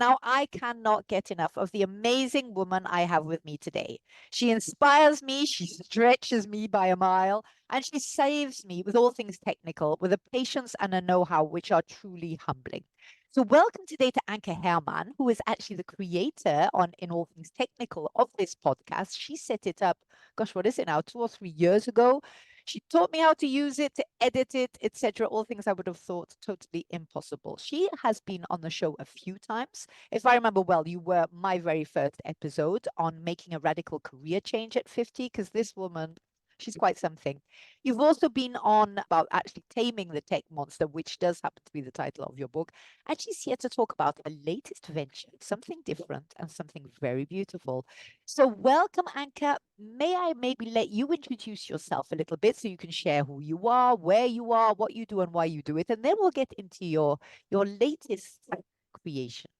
Now, I cannot get enough of the amazing woman I have with me today. She inspires me, she stretches me by a mile, and she saves me with all things technical, with a patience and a know-how which are truly humbling. So welcome today to Anka Herrmann, who is actually the creator on In All Things Technical of this podcast. She set it up, gosh, what is it now, 2 or 3 years ago? She taught me how to use it, to edit it, etc. All things I would have thought totally impossible. She has been on the show a few times. If I remember well, you were my very first episode on making a radical career change at 50, because this woman, she's quite something. You've also been on about actually taming the tech monster, which does happen to be the title of your book. And she's here to talk about her latest venture, something different and something very beautiful. So welcome, Anka. May I maybe let you introduce yourself a little bit so you can share who you are, where you are, what you do, and why you do it, and then we'll get into your latest creation.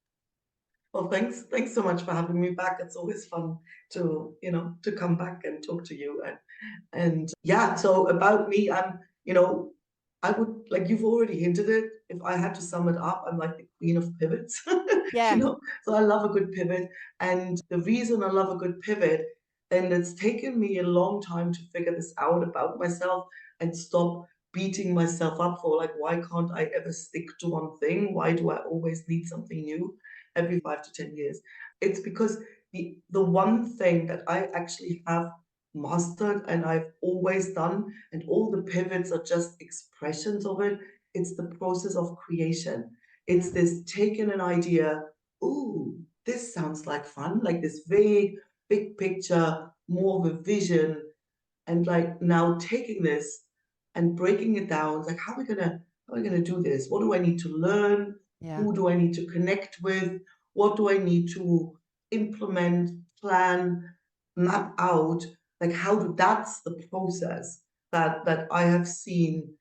Well, thanks so much for having me back. It's always fun to come back and talk to you. And yeah, so about me, I would, like you've already hinted it. If I had to sum it up, I'm like the queen of pivots. Yeah, So I love a good pivot. And the reason I love a good pivot, and it's taken me a long time to figure this out about myself and stop beating myself up for like, why can't I ever stick to one thing? Why do I always need something new every 5 to 10 years? It's because the one thing that I actually have mastered and I've always done, and all the pivots are just expressions of it. It's the process of creation. yeah, It's this taking an idea, ooh, this sounds like fun, like this vague, big picture, more of a vision, and like now taking this and breaking it down. It's like, how are we gonna do this? What do I need to learn? yeah, Who do I need to connect with? What do I need to implement, plan, map out? Like that's the process that I have seen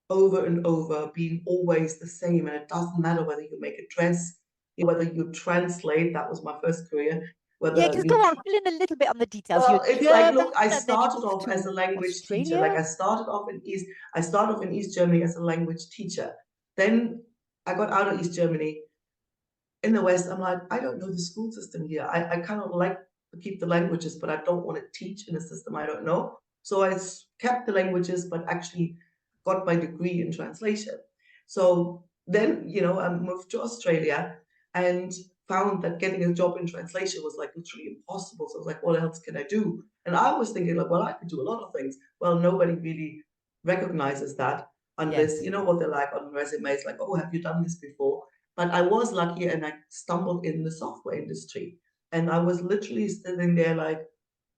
over and over being always the same. And it doesn't matter whether you make a dress, whether you translate, that was my first career, yeah. whether Just go you on, fill in a little bit on the details. You're well, it's like, German, look, I and then you started moved off as a to language teacher. Like Australia. I started off in East Germany as a language teacher. Then I got out of East Germany in the West. I'm like, I don't know the school system here. I kind of like to keep the languages, but I don't want to teach in a system I don't know. So kept the languages, but actually got my degree in translation. So then, I moved to Australia and found that getting a job in translation was like literally impossible. So I was like, what else can I do? And I was thinking like, well, I could do a lot of things. Well, nobody really recognizes that unless, Yes. what they're like on resumes, like, oh, have you done this before? But I was lucky and I stumbled in the software industry. And I was literally sitting there like,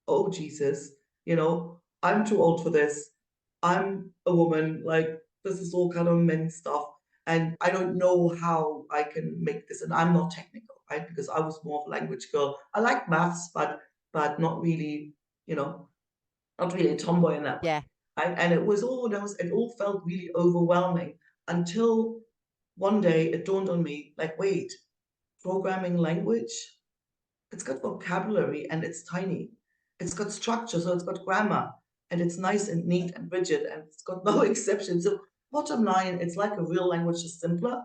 oh, Jesus, I'm too old for this. I'm a woman. Like, this is all kind of men stuff. And I don't know how I can make this. And I'm not technical, right? Because I was more of a language girl. I like maths, but not really, you know, not really a tomboy in that way. Yeah. Right? And it all felt really overwhelming until one day it dawned on me, like, wait, programming language, it's got vocabulary and it's tiny. It's got structure, so it's got grammar, and it's nice and neat and rigid, and it's got no exceptions. So bottom line, it's like a real language, just simpler.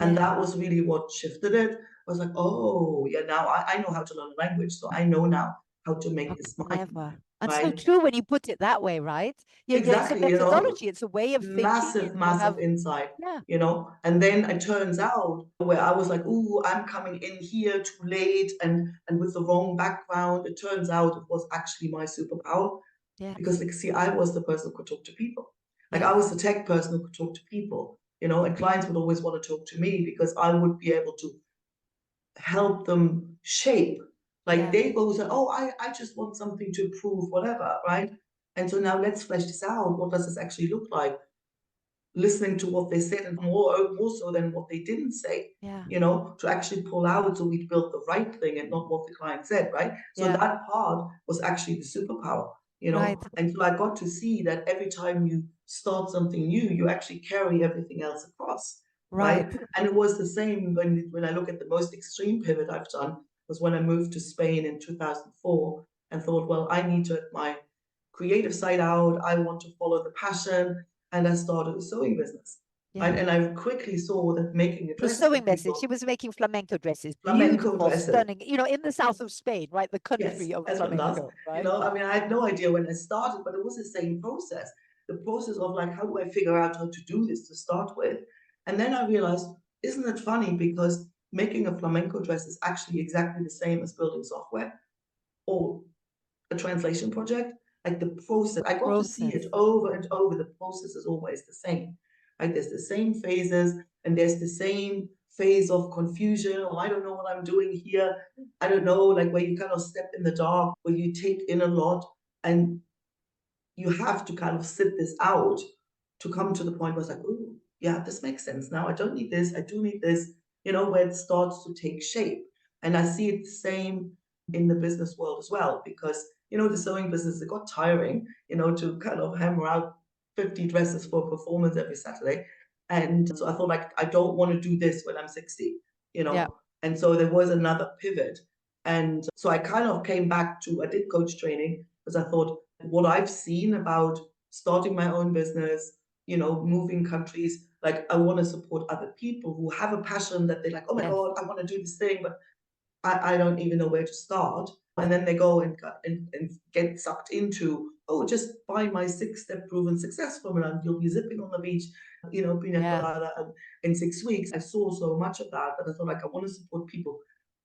And Yeah. that was really what shifted it. I was like, oh, yeah, now I know how to learn a language. So I know now how to How make this mine, clever. And so right? true when you put it that way, right? Yeah, it's a Exactly, methodology, it's a way of thinking, massive, and you massive have, insight, yeah, And then it turns out where I was like, ooh, I'm coming in here too late and with the wrong background. It turns out it was actually my superpower because, yes, like, see, I was the person who could talk to people. Like, I was yes, the tech person who could talk to people, and clients would always want to talk to me because I would be able to help them shape. Like yeah, they go say, oh, I just want something to prove whatever, right? And so now let's flesh this out. What does this actually look like? Listening to what they said and more so than what they didn't say, yeah, to actually pull out so we built the right thing and not what the client said, right? So yeah, that part was actually the superpower, right, and so I got to see that every time you start something new, you actually carry everything else across, right. right? And it was the same when I look at the most extreme pivot I've done was when I moved to Spain in 2004 and thought, well, I need to have my creative side out. I want to follow the passion and I started a sewing business. Yeah. right? And I quickly saw that making a The dress for sewing message. people, She was making flamenco dresses, flamenco beautiful, dresses. stunning, in the south of Spain, right? The Yes, country of as one does. flamenco, right? I mean, I had no idea when I started, but it was the same process. The process of like, how do I figure out how to do this to start with? And then I realized, isn't it funny? Because making a flamenco dress is actually exactly the same as building software or a translation project. Like the process, I got to see it Process. over and over. The process is always the same. Like there's the same phases and there's the same phase of confusion. Oh, I don't know what I'm doing here. I don't know, like where you kind of step in the dark, where you take in a lot and you have to kind of sit this out to come to the point where it's like, oh, yeah, this makes sense now. I don't need this. I do need this, where it starts to take shape. And I see it the same in the business world as well, because, the sewing business, it got tiring, to kind of hammer out 50 dresses for performance every Saturday. And so I thought, like, I don't want to do this when I'm 60, Yeah. And so there was another pivot. And so I kind of came back to, I did coach training because I thought what I've seen about starting my own business, moving countries, like I want to support other people who have a passion that they're like, oh my Yes. God, I want to do this thing, but I don't even know where to start. And then they go and get sucked into, oh, just buy my 6-step proven success formula and you'll be zipping on the beach, pina Yeah. colada. And in 6 weeks, I saw so much of that I thought, like, I want to support people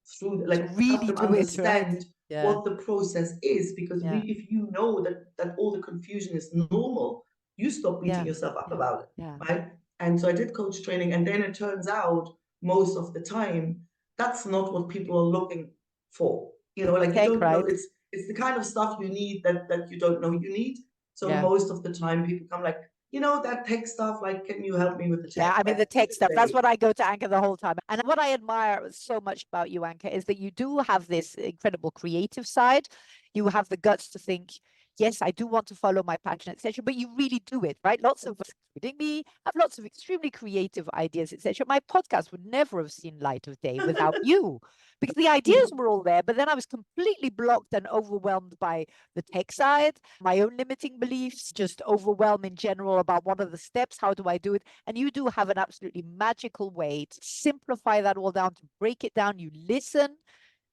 through, To like, help really them do it, right? understand Yeah. what the process is. Because Yeah. if you know that all the confusion is normal, you stop beating Yeah. yourself up Yeah. about it, Yeah. right? And so I did coach training, and then it turns out most of the time that's not what people are looking for. Like you Tech, don't know, right? it's the kind of stuff you need that you don't know you need. So Yeah. most of the time people come like, that tech stuff, like, can you help me with the Yeah, tech? I mean, At the the end tech of the stuff, that's day, what I go to Anka the whole time. And what I admire so much about you, Anka, is that you do have this incredible creative side. You have the guts to think, yes, I do want to follow my passion, etc. But you really do it, right? Lots of us, including me, have lots of extremely creative ideas, etc. My podcast would never have seen light of day without you, because the ideas were all there, but then I was completely blocked and overwhelmed by the tech side, my own limiting beliefs, just overwhelm in general about what are the steps, how do I do it? And you do have an absolutely magical way to simplify that all down, to break it down. You listen,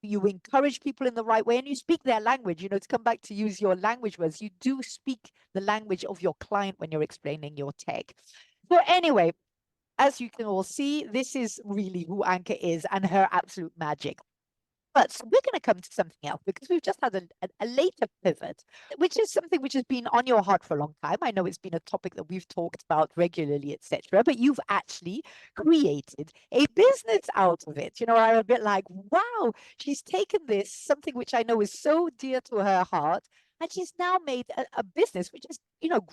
you encourage people in the right way, and you speak their language. To come back to use your language words, you do speak the language of your client when you're explaining your tech. So anyway, as you can all see, this is really who Anka is and her absolute magic. But so we're going to come to something else, because we've just had a later pivot, which is something which has been on your heart for a long time. I know it's been a topic that we've talked about regularly, etc. But you've actually created a business out of it. I'm a bit like, wow, she's taken this, something which I know is so dear to her heart, and she's now made a business which is,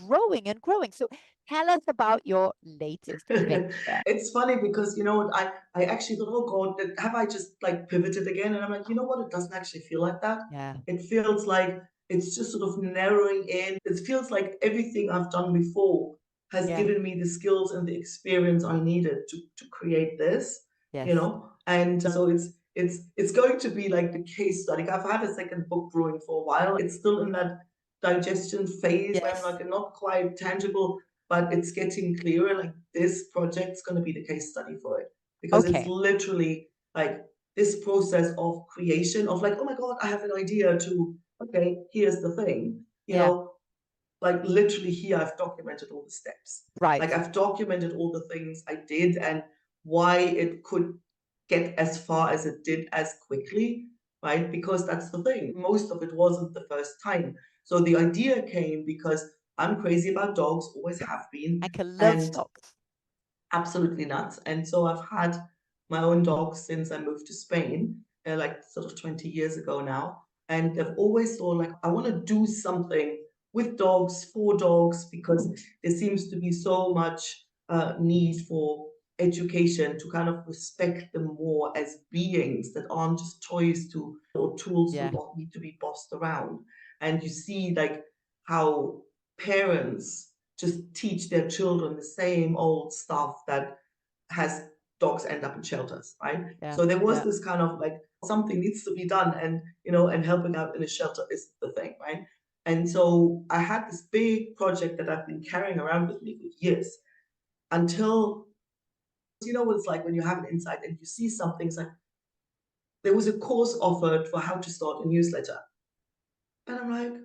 growing and growing. So tell us about your latest venture. it's funny because I actually thought, oh God, have I just like pivoted again? And I'm like, you know what? It doesn't actually feel like that. Yeah. It feels like it's just sort of narrowing in. It feels like everything I've done before has Yeah. given me the skills and the experience I needed to create this, Yes. And so it's going to be like the case study. I've had a second book brewing for a while. It's still in that digestion phase where I'm Yes. like not quite tangible, but it's getting clearer. Like this project's going to be the case study for it, because it's Okay. literally like this process of creation of like, oh my God, I have an idea to, okay, here's the thing, Yeah. like literally here I've documented all the steps. Right. Like I've documented all the things I did and why it could get as far as it did as quickly, right? Because that's the thing. Most of it wasn't the first time. So the idea came because I'm crazy about dogs, always have been, Anka loves and dogs. absolutely nuts. And so I've had my own dogs since I moved to Spain, like sort of 20 years ago now. And I've always thought, like, I want to do something with dogs, for dogs, because there seems to be so much need for education to kind of respect them more as beings that aren't just toys to or tools Yeah. to need to be bossed around. And you see, like, how parents just teach their children the same old stuff that has dogs end up in shelters, right? Yeah. So there was Yeah. this kind of like something needs to be done, and and helping out in a shelter is the thing, right? And so I had this big project that I've been carrying around with me for years, until, you know what it's like when you have an insight and you see something. It's like, there was a course offered for how to start a newsletter. And I'm like,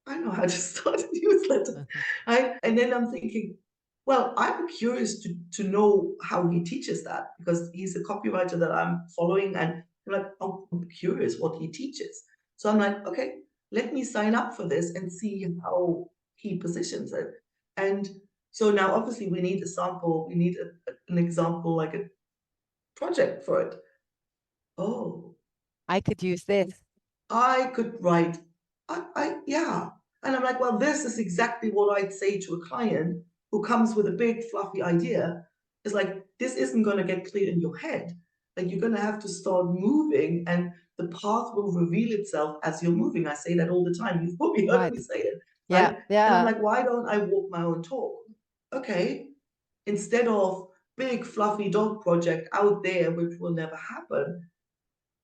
I know how to start a newsletter. Right? And then I'm thinking, well, I'm curious to know how he teaches that, because he's a copywriter that I'm following, and I'm like, oh, I'm curious what he teaches. So I'm like, okay, let me sign up for this and see how he positions it. And so now obviously we need a sample, we need an example, like a project for it. Oh, I could use this. I could write, yeah. And I'm like, well, this is exactly what I'd say to a client who comes with a big fluffy idea. It's like, this isn't going to get clear in your head. Like, you're going to have to start moving, and the path will reveal itself as you're moving. I say that all the time. You've probably heard Right. me say it, Yeah. right? And I'm Yeah. like, why don't I walk my own talk? Okay. Instead of big fluffy dog project out there, which will never happen,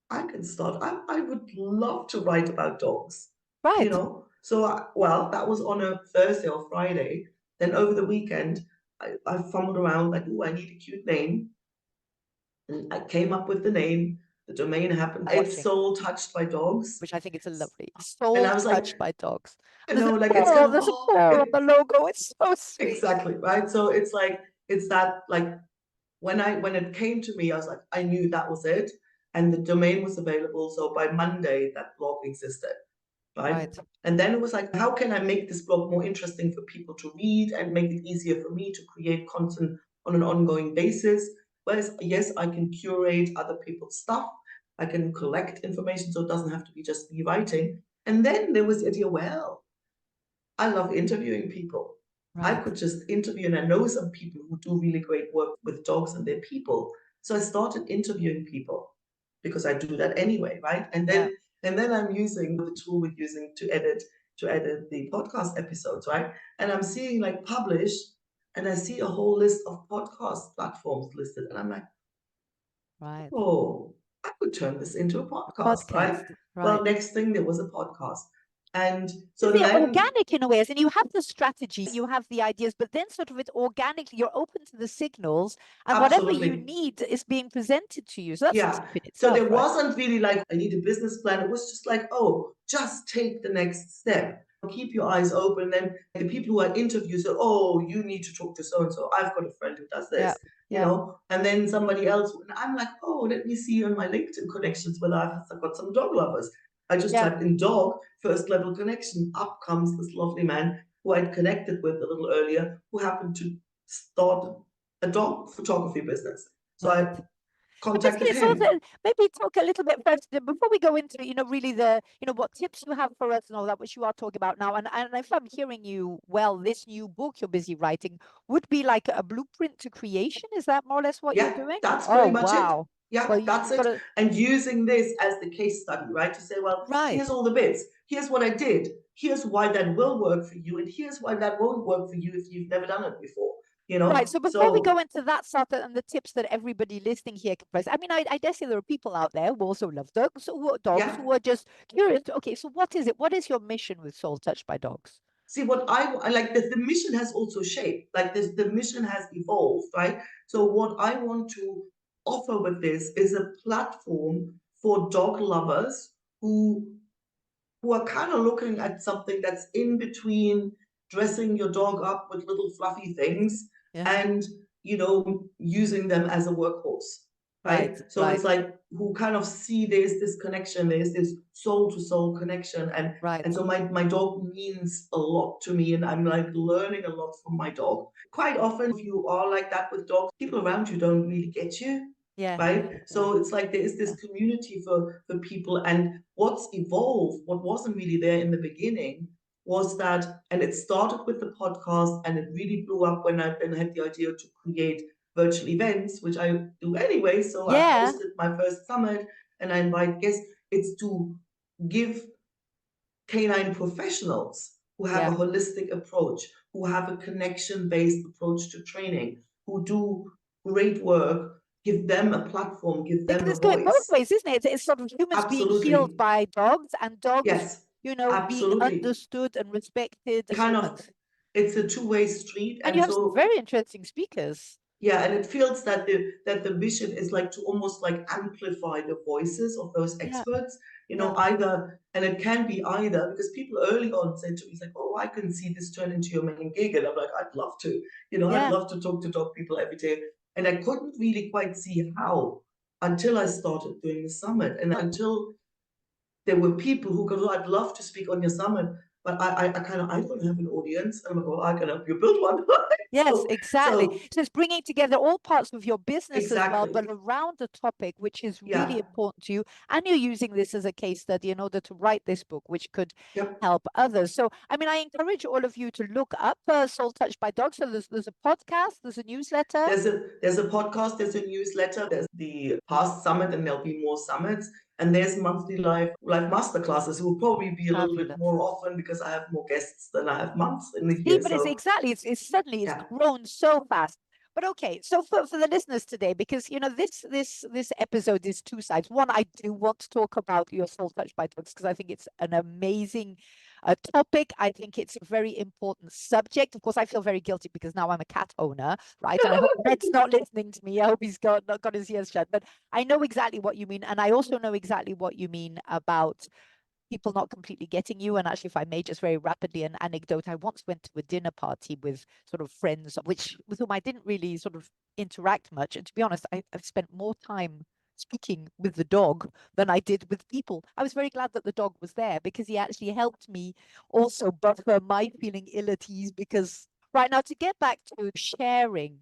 I can start. I would love to write about dogs, you Right. know? So, well, that was on a Thursday or Friday. Then over the weekend, I fumbled around, like, oh, I need a cute name. And I came up with the name. The domain happened. It's Watching, Soul Touched by Dogs. which I think it's a lovely And soul I was like, touched by dogs. you And there's know, a like, it's paw, kind of, there's a oh, paw on the logo. It's so sweet. exactly, right? So it's like, it's that, like, when it came to me, I was like, I knew that was it. And the domain was available. So by Monday, that blog existed. Right? Right. And then it was like, how can I make this blog more interesting for people to read and make it easier for me to create content on an ongoing basis? Whereas, yes, I can curate other people's stuff, I can collect information, so it doesn't have to be just me writing. And then there was the idea, well, I love interviewing people. I Right. could just interview, and I know some people who do really great work with dogs and their people. So I started interviewing people because I do that anyway, right? Yeah. And then I'm using the tool we're using to edit the podcast episodes, right? And I'm seeing like publish, and I see a whole list of podcast platforms listed, and I'm like, Right. oh, I could turn this into a A podcast, right? podcast. Well, Right. next thing there was a podcast. And so Isn't it then, organic in a way? As in, you have the strategy, you have the ideas, but then sort of it organically, you're open to the signals, and whatever you absolutely. need is being presented to you. So that's a Yeah. tip in So itself, there right? wasn't really like, I need a business plan. It was just like, oh, just take the next step. Keep your eyes open. Then the people who I interview say, oh, you need to talk to so and so. I've got a friend who does Yeah. this, you Yeah. know, and then somebody else. And I'm like, oh, let me see on my LinkedIn connections whether I've got some dog lovers. I just Yeah. typed in dog, first level connection. Up comes this lovely man who I'd connected with a little earlier, who happened to start a dog photography business. So Right. I And basically, contacted it's also him. maybe talk a little bit first before we go into, really what tips you have for us and all that, which you are talking about now. And if I'm hearing you well, this new book you're busy writing would be like a blueprint to creation. Is that more or less what you're Yeah, doing? that's Oh, pretty much it. wow. Yeah, Well, that's you've got it. to, And using this as the case study, right? To say, well, right. here's all the bits. Here's what I did. Here's why that will work for you. And here's why that won't work for you if you've never done it before, you Right. know? So before we go So, into that sort of and the tips that everybody listening here can press, I mean, I dare say there are people out there who also love dogs yeah. who are just curious. Okay, so what is it? What is your mission with Soul Touched by Dogs? See, what I like, the mission has also shaped, like this, the mission has evolved, right? So, what I want to offer with this is a platform for dog lovers who are kind of looking at something that's in between dressing your dog up with little fluffy things Yeah. and using them as a workhorse, Right. right? So it's Right. like, who kind of see there's this connection, there's this soul to soul connection, and Right. so my dog means a lot to me, and I'm like learning a lot from my dog. Quite often, if you are like that with dogs, people around you don't really get you, Yeah. right? Yeah. Yeah. So it's like there is this Yeah. community for people, and what's evolved, what wasn't really there in the beginning, was that, and it started with the podcast, and it really blew up when I then had the idea to create virtual events, which I do anyway. So I've Yeah. hosted my first summit, and I invite guests. It's to give canine professionals who have Yeah. a holistic approach, who have a connection based approach to training, who do great work, give them a platform, give them Because a it's going both voice. ways, isn't it? It's sort of humans being healed Absolutely. by dogs and dogs, Yes, being absolutely. understood and respected as Kind of humans. it's a two-way street. And you And have some so very interesting speakers. yeah, and it feels that the mission is like to almost like amplify the voices of those Yeah, experts, yeah, either, and it can be either, because people early on said to me, it's like, oh, I can see this turn into your main gig. And I'm like, I'd love to, I'd yeah. love to talk to dog people every day. And I couldn't really quite see how until I started doing the summit, and until there were people who go, I'd love to speak on your summit, but I don't have an audience. And I'm like, well, I can help you build one. Yes, so exactly. so So it's bringing together all parts of your business as well, exactly. but around the topic, which is really Yeah. important to you. And you're using this as a case study in order to write this book, which could Yep. help others. So, I mean, I encourage all of you to look up Soul Touched by Dogs. So there's a podcast, there's a newsletter. There's a podcast, there's a newsletter, there's the past summit, and there'll be more summits. And there's monthly live masterclasses. It will probably be a little bit Fabulous. more often because I have more guests than I have months in the See, year. but it's So exactly, it's suddenly, it's yeah. grown so fast. But okay, so for the listeners today, because this episode is two sides. One, I do want to talk about your Soul Touched by Dogs because I think it's an amazing topic. I think it's a very important subject. Of course, I feel very guilty because now I'm a cat owner, right? And I hope Red's not listening to me. I hope he's not got his ears shut. But I know exactly what you mean, and I also know exactly what you mean about people not completely getting you. And actually, if I may just very rapidly an anecdote, I once went to a dinner party with sort of friends with whom I didn't really sort of interact much. And to be honest, I've spent more time speaking with the dog than I did with people. I was very glad that the dog was there because he actually helped me also buffer my feeling ill at ease because right now to get back to sharing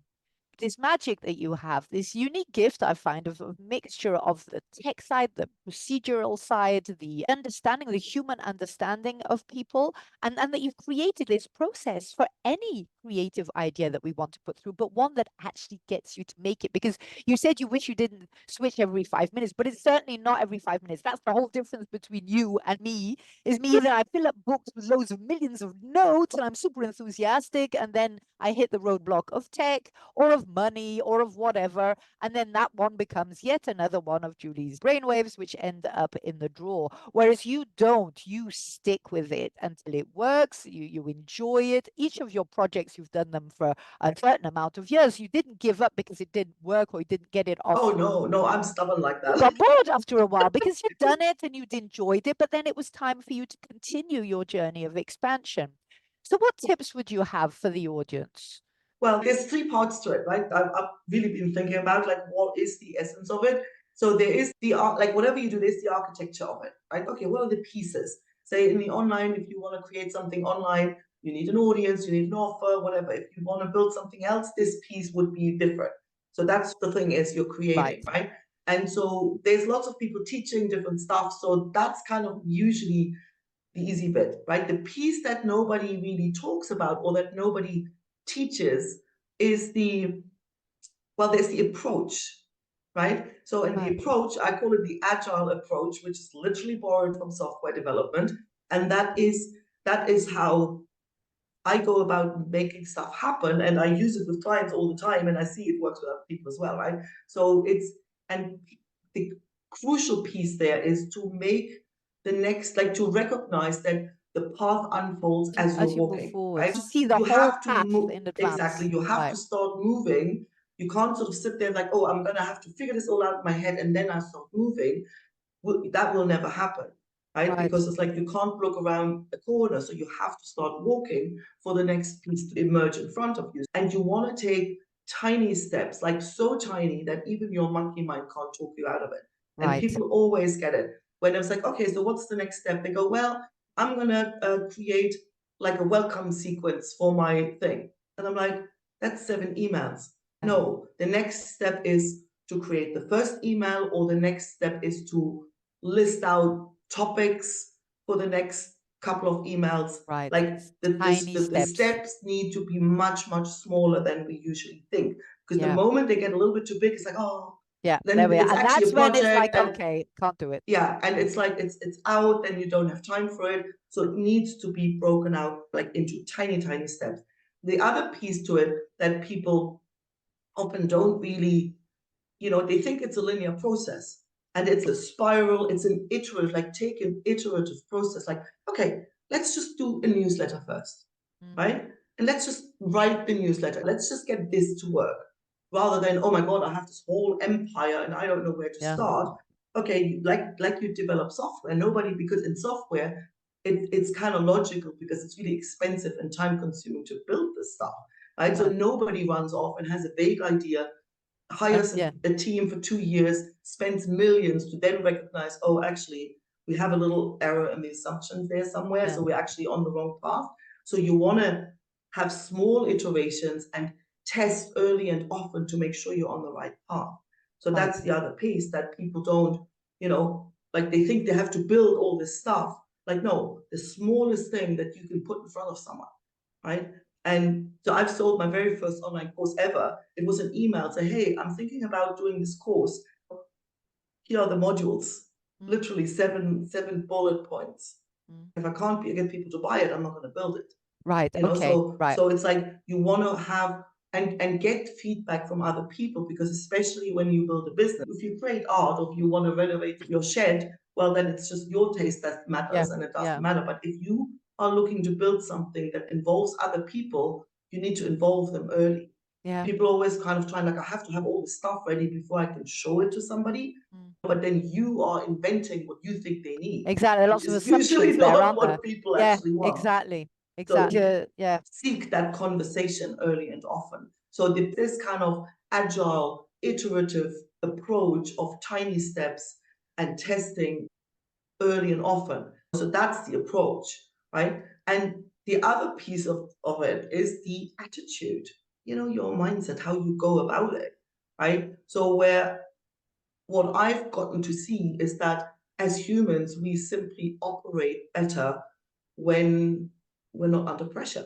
this magic that you have, this unique gift I find of a mixture of the tech side, the procedural side, the understanding, the human understanding of people, and that you've created this process for any creative idea that we want to put through, but one that actually gets you to make it. Because you said you wish you didn't switch every 5 minutes, but it's certainly not every 5 minutes. That's the whole difference between you and me, is me that I fill up books with loads of millions of notes and I'm super enthusiastic, and then I hit the roadblock of tech or of money or of whatever. And then that one becomes yet another one of Julie's brainwaves, which end up in the drawer. Whereas you don't, you stick with it until it works, you enjoy it. Each of your projects, you've done them for a certain amount of years. You didn't give up because it didn't work or you didn't get it off. Oh no, I'm stubborn like You that. got bored after a while because you'd done it and you'd enjoyed it, but then it was time for you to continue your journey of expansion. So what tips would you have for the audience? Well, there's three parts to it, right? I've really been thinking about like what is the essence of it. So there is the like whatever you do, there's the architecture of it, right? Okay, what are the pieces? Say in the online, if you want to create something online, you need an audience, you need an offer, whatever. If you want to build something else, this piece would be different. So that's the thing is you're creating, right? And so there's lots of people teaching different stuff. So that's kind of usually the easy bit, right? The piece that nobody really talks about or that nobody teaches is there's the approach, right? So in the approach, I call it the agile approach, which is literally borrowed from software development. And that is how I go about making stuff happen. And I use it with clients all the time, and I see it works with other people as well, right? So and the crucial piece there is to make the next, like to recognize that the path unfolds as you're As you move walking, forward, right? to see the You whole have to path move, in exactly. advance. You have to start moving. You can't sort of sit there like, oh, I'm going to have to figure this all out in my head and then I start moving. That will never happen, right? Because it's like you can't look around the corner. So you have to start walking for the next piece to emerge in front of you. And you want to take tiny steps, like so tiny that even your monkey mind can't talk you out of it. And people always get it. When it's like, okay, so what's the next step? They go, well, I'm going to create like a welcome sequence for my thing. And I'm like, that's 7 emails. No, the next step is to create the first email, or the next step is to list out topics for the next couple of emails. Like the steps need to be much, much smaller than we usually think. Because the moment they get a little bit too big, it's like, oh, then there we are. It's And actually that's a when project. it's like, okay, can't do it. Yeah, and it's like it's out, then you don't have time for it. So it needs to be broken out like into tiny, tiny steps. The other piece to it that people often don't really, they think it's a linear process, and it's a spiral, it's an iterative, like take an iterative process, like, okay, let's just do a newsletter first, right? and let's just write the newsletter. Let's just get this to work. Rather than, oh my God, I have this whole empire and I don't know where to start. Okay, like you develop software. Nobody, because in software, it's kind of logical because it's really expensive and time consuming to build this stuff. Right? So nobody runs off and has a vague idea, hires a team for 2 years, spends millions to then recognize, oh, actually, we have a little error in the assumptions there somewhere. So we're actually on the wrong path. So you want to have small iterations and test early and often to make sure you're on the right path. So that's the other piece that people don't, like they think they have to build all this stuff. Like, no, the smallest thing that you can put in front of someone, right? And so I've sold my very first online course ever. It was an email say, hey, I'm thinking about doing this course. Here are the modules, literally seven bullet points. If I can't get people to buy it, I'm not going to build it. Right. So it's like you want to have and get feedback from other people, because especially when you build a business, if you create art or if you want to renovate your shed, well, then it's just your taste that matters and it doesn't matter. But if you are looking to build something that involves other people, you need to involve them early. People always kind of try, like, I have to have all the stuff ready before I can show it to somebody. But then you are inventing what you think they need. Exactly. Lots of assumptions usually there, not aren't what there? people actually want. Exactly. So seek that conversation early and often. So this kind of agile, iterative approach of tiny steps and testing early and often. So that's the approach, right? And the other piece of it is the attitude, your mindset, how you go about it, right? So what I've gotten to see is that as humans, we simply operate better when we're not under pressure.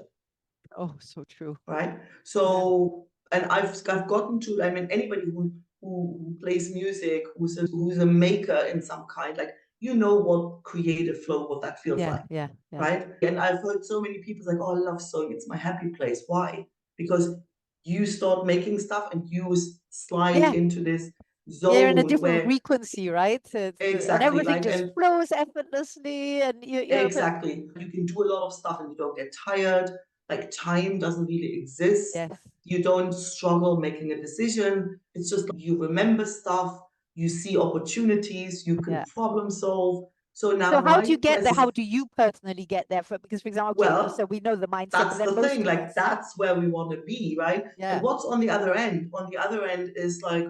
Oh, so true. Right? So, and I've gotten to, I mean, anybody who plays music, who's a maker in some kind, like, what creative flow, what that feels like. Right? And I've heard so many people like, oh, I love sewing, it's my happy place. Why? Because you start making stuff and you slide into this zone. You're in a different frequency, right? Exactly. And everything just flows effortlessly, and exactly. You can do a lot of stuff and you don't get tired. Like, time doesn't really exist. You don't struggle making a decision. It's just you remember stuff, you see opportunities, you can problem solve. So now, how do you get there? How do you personally get there? Because, for example, so we know the mindset. That's the thing. Like, that's where we want to be, right? And what's on the other end? On the other end is like,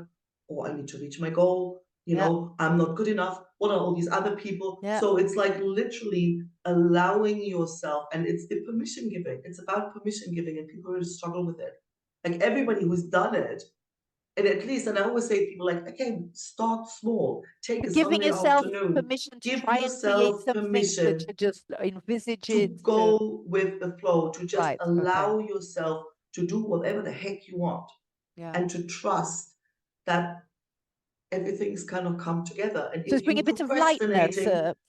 oh, I need to reach my goal. I'm not good enough. What are all these other people? So it's like literally allowing yourself, and it's the permission giving. It's about permission giving, and people really struggle with it. Like, everybody who's done it, and at least, and I always say to people, like, okay, start small. Take a Sunday afternoon. Permission to give try yourself and create permission to just envisage to go with the flow, to just allow yourself to do whatever the heck you want, and to trust that everything's kind of come together. And so if bring a bit of lightness,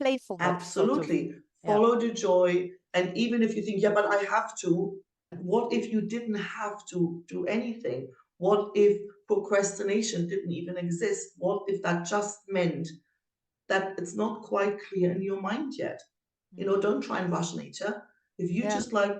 playfulness. absolutely, follow the joy. And even if you think, yeah, but I have to, what if you didn't have to do anything? What if procrastination didn't even exist? What if that just meant that it's not quite clear in your mind yet? Don't try and rush nature. If you just like,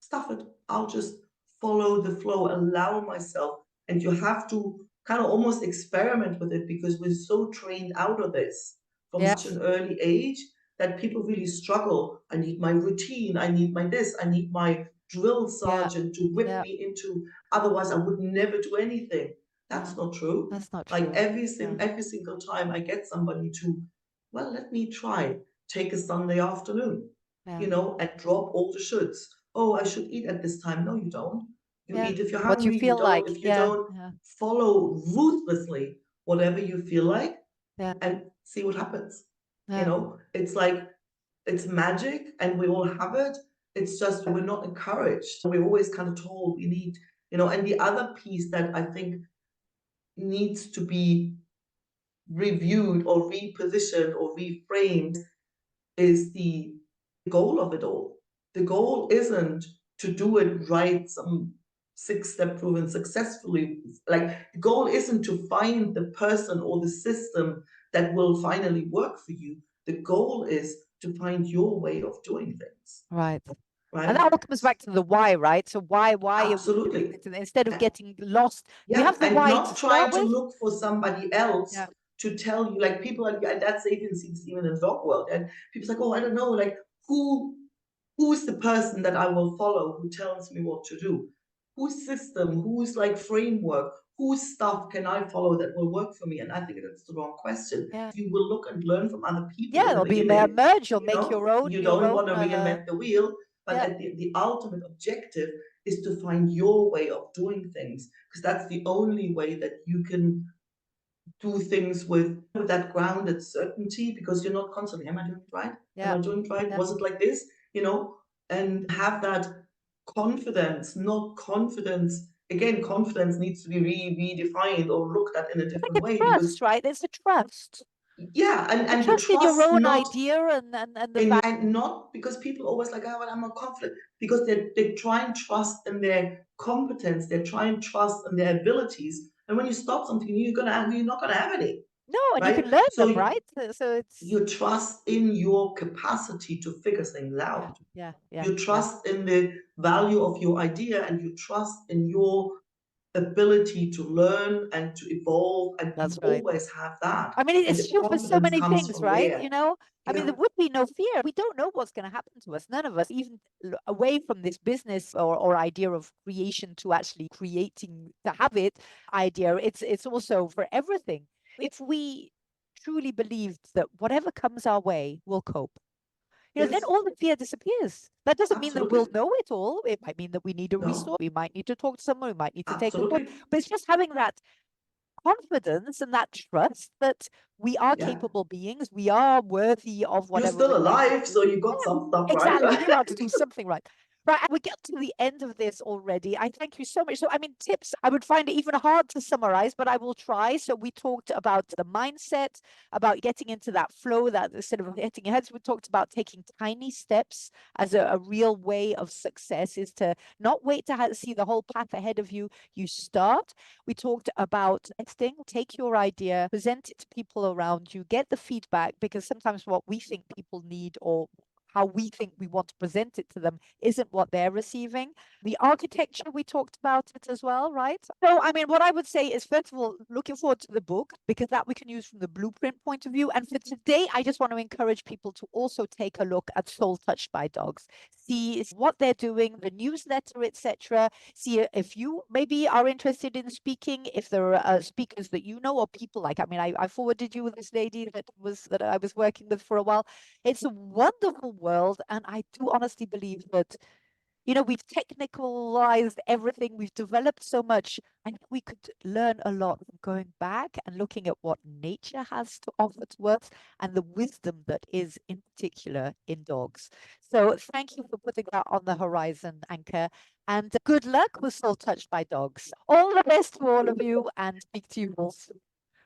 stuff it, I'll just follow the flow, allow myself. And you have to kind of almost experiment with it, because we're so trained out of this from such an early age that people really struggle. I need my routine, I need my this, I need my drill sergeant to whip me into, otherwise I would never do anything. That's not true. That's not true. Like, every single time I get somebody to, well, let me try, take a Sunday afternoon, and drop all the shoulds. Oh, I should eat at this time. No, you don't. You eat if you're hungry. What you feel like. If you don't, follow ruthlessly whatever you feel like, and see what happens. It's like, it's magic, and we all have it. It's just we're not encouraged. We're always kind of told we need, and the other piece that I think needs to be reviewed or repositioned or reframed is the goal of it all. The goal isn't to do it right, some 6-step proven successfully. Like, the goal isn't to find the person or the system that will finally work for you. The goal is to find your way of doing things. Right. And right? that all comes back to the why, right? So why are we doing Absolutely. this? And instead of getting lost, we Yeah, have the and why to not start trying to with. look for somebody else Yeah, to tell you, like people are, and that's agencies even in the dog world. And people's like, oh, I don't know, like who's the person that I will follow who tells me what to do? Whose system, whose like framework, whose stuff can I follow that will work for me? And I think that's the wrong question. yeah, You will look and learn from other people yeah. in the There'll be a beginning. merge. You'll You make know, your own, you don't want to uh, reinvent the wheel, but yeah. at the ultimate objective is to find your way of doing things, because that's the only way that you can do things with that grounded certainty, because you're not constantly, am I doing it right? Am Yeah, I doing it right? yeah. Was it like this? You know, and have that confidence, not confidence. Again, confidence needs to be redefined or looked at in a It's different like a way, because trust, right? It's a trust. yeah, A and the trust in your trust own not idea and the in value. and not because people always like, oh, well, I'm not confident, because they try and trust in their competence, they try and trust in their abilities, and when you stop something, you're not gonna have any, No, and you right? can learn So them, right? So it's you trust in your capacity to figure things yeah, out. yeah, yeah, You yeah. trust in the value of your idea, and you trust in your ability to learn and to evolve, and you That's right. always have that. I mean, And it's the true for so confidence many comes things, from right? where? I mean, Yeah, there would be no fear. We don't know what's going to happen to us. None of us, even away from this business or idea of creation to actually creating the habit idea. It's also for everything. If we truly believed that whatever comes our way, we'll cope. Then yes, all the fear disappears. That doesn't mean that absolutely. we'll know it all. It might mean that we need a No, resource. We might need to talk to someone. We might need to take a course. absolutely. But it's just having that confidence and that trust that we are Yeah. capable beings. We are worthy of You're whatever still we're going to alive, do. so you got Yeah, some stuff right. exactly. We know how to do something right. Right, and we get to the end of this already. I thank you so much. So, I mean, tips, I would find it even hard to summarize, but I will try. So, we talked about the mindset, about getting into that flow, that instead of hitting your heads, we talked about taking tiny steps as a real way of success is to not wait to see the whole path ahead of you. You start. We talked about testing, take your idea, present it to people around you, get the feedback, because sometimes what we think people need or how we think we want to present it to them isn't what they're receiving. The architecture, we talked about it as well, right? So, I mean, what I would say is, first of all, looking forward to the book, because that we can use from the blueprint point of view. And for today, I just want to encourage people to also take a look at Soul Touched by Dogs, see what they're doing, the newsletter, etc. See if you maybe are interested in speaking, if there are speakers that you know or people like, I mean, I forwarded you with this lady that I was working with for a while. It's a wonderful world, and I do honestly believe that we've technicalized everything, we've developed so much, and we could learn a lot from going back and looking at what nature has to offer to us and the wisdom that is in particular in dogs. So thank you for putting that on the horizon, Anka, and good luck with Soul Touched by Dogs. All the best to all of you, and speak to you all soon.